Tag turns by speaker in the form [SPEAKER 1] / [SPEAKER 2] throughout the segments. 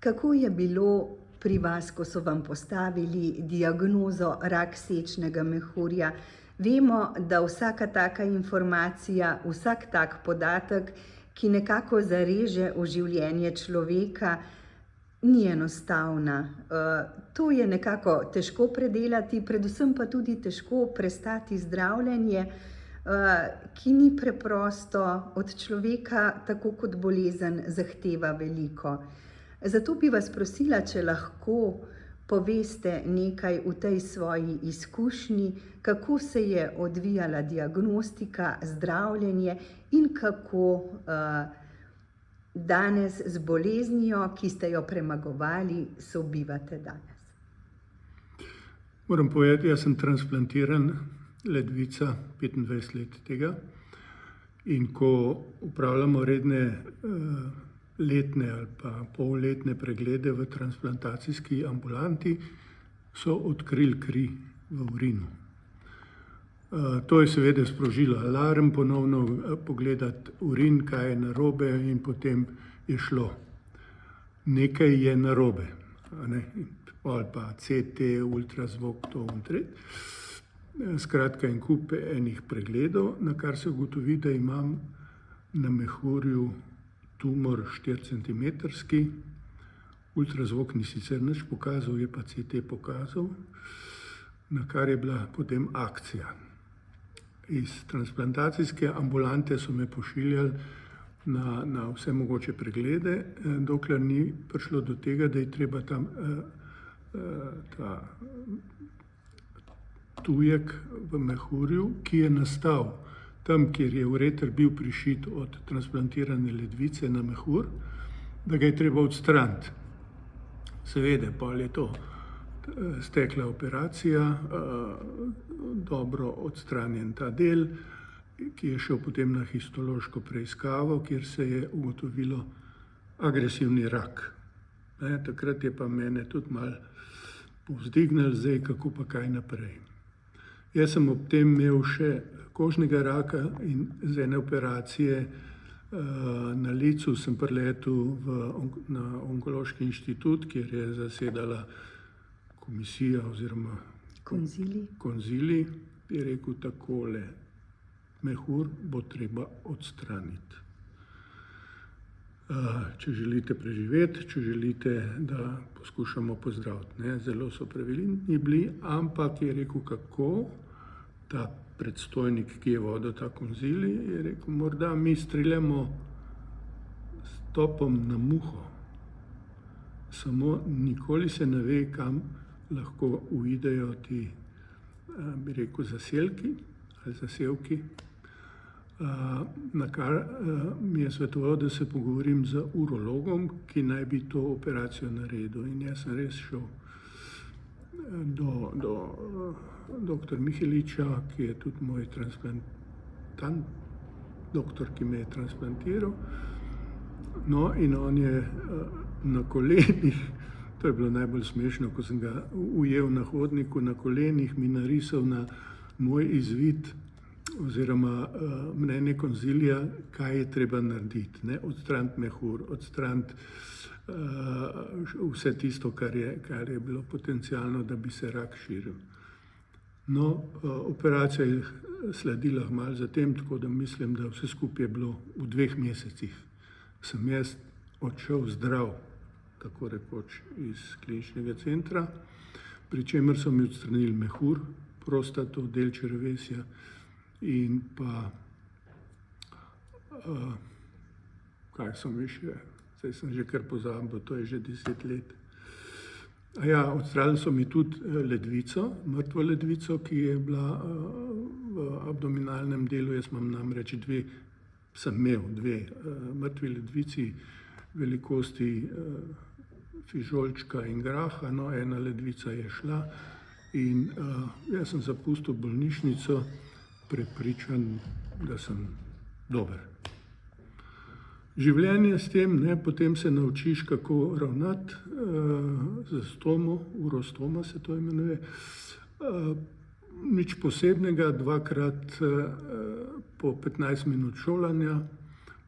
[SPEAKER 1] Kako je bilo pri vas, ko so vam postavili diagnozo rak sečnega mehurja? Vemo, da vsaka taka informacija, vsak tak podatek, ki nekako zareže v življenje človeka, ni enostavna. To je nekako težko predelati, predvsem pa tudi težko prestati zdravljenje, ki ni preprosto, od človeka, tako kot bolezen, zahteva veliko. Zato bi vas prosila, če lahko poveste nekaj v tej svoji izkušnji, kako se je odvijala diagnostika, zdravljenje in kako danes z boleznijo, ki ste jo premagovali, sobivate danes.
[SPEAKER 2] Moram povedati, jaz sem transplantiran, ledvica, 25 let tega. In ko upravljamo redne letne ali pa polletne preglede v transplantacijski ambulanti, so odkrili kri v urinu. To je seveda sprožilo alarm, ponovno pogledati urin, kaj je narobe, in potem je šlo. Nekaj je narobe, ali pa CT, ultrazvok, to in tretje. Skratka, en kup enih pregledov, na kar se ugotovi, da imam na mehurju tumor 4-centimetrski. Ultrazvok ni sicer nič pokazal, je pa CT pokazal, na kar je bila potem akcija. Iz transplantacijske ambulante so me pošiljali na vse mogoče preglede, dokler ni prišlo do tega, da je treba tam ta tujek v mehurju, ki je nastal tam, kjer je ureter bil prišit od transplantirane ledvice na mehur, da ga je treba odstraniti. Seveda, potem je to stekla operacija, dobro odstranjen ta del, ki je šel potem na histološko preiskavo, kjer se je ugotovilo agresivni rak. Takrat je pa mene tudi malo povzdignilo, zdaj kako pa kaj naprej. Jaz sem ob tem imel še kožnega raka in z ene operacije na licu sem priletel na onkološki inštitut, kjer je zasedala komisija oziroma konzilij, je rekel takole: mehur bo treba odstraniti. Če želite preživeti, če želite, da poskušamo pozdraviti. Zelo so previdni bili, ampak je rekel, kako. Ta predstojnik, ki je vodil ta konzilij, je rekel, morda mi streljamo s topom na muho. Samo nikoli se ne ve, kam lahko uidejo ti, bi rekel, zaselki ali zasevki. Na kar mi je svetoval, da se pogovorim z urologom, ki naj bi to operacijo naredil. In jaz sem res šel do dr. Miheliča, ki je tudi moj transplantant, doktor, ki me je transplantiral. No, in on je na kolenih, to je bilo najbolj smešno, ko sem ga ujel na hodniku, na kolenih mi narisal na moj izvid oziroma mnenje konzilija, kaj je treba narediti. Odstraniti mehur, odstraniti vse tisto, kar je bilo potencialno, da bi se rak širil. No, operacija je sledila malo zatem, tako da mislim, da vse skupaj je bilo v 2 mesecih. Sem jaz odšel zdrav, tako rekoč, iz kliničnega centra, pri čemer so mi odstranili mehur, prostato, del črevesja in pa, kaj so mi še, zdaj sem že kar pozabil, to je že 10 let. Odstranili so mi tudi ledvico, mrtvo ledvico, ki je bila v abdominalnem delu. Jaz imam namreč sem imel 2 mrtvi ledvici velikosti fižolčka in graha. No, ena ledvica je šla in jaz sem zapustil bolnišnico, prepričan, da sem dober. Življenje s tem, potem se naučiš, kako ravnati z stomo, urostoma se to imenuje. Nič posebnega, 2-krat po 15 minut šolanja,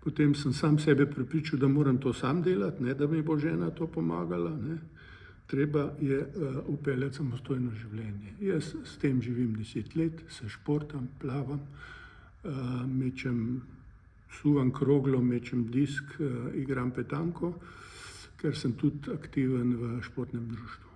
[SPEAKER 2] Potem sem sam sebe prepričal, da moram to sam delati, ne da mi bo žena to pomagala. Ne. Treba je upeljati samostojno življenje. Jaz s tem živim 10 let, se športam, plavam, suvam kroglo, mečem disk, igram petanko, ker sem tudi aktiven v športnem društvu.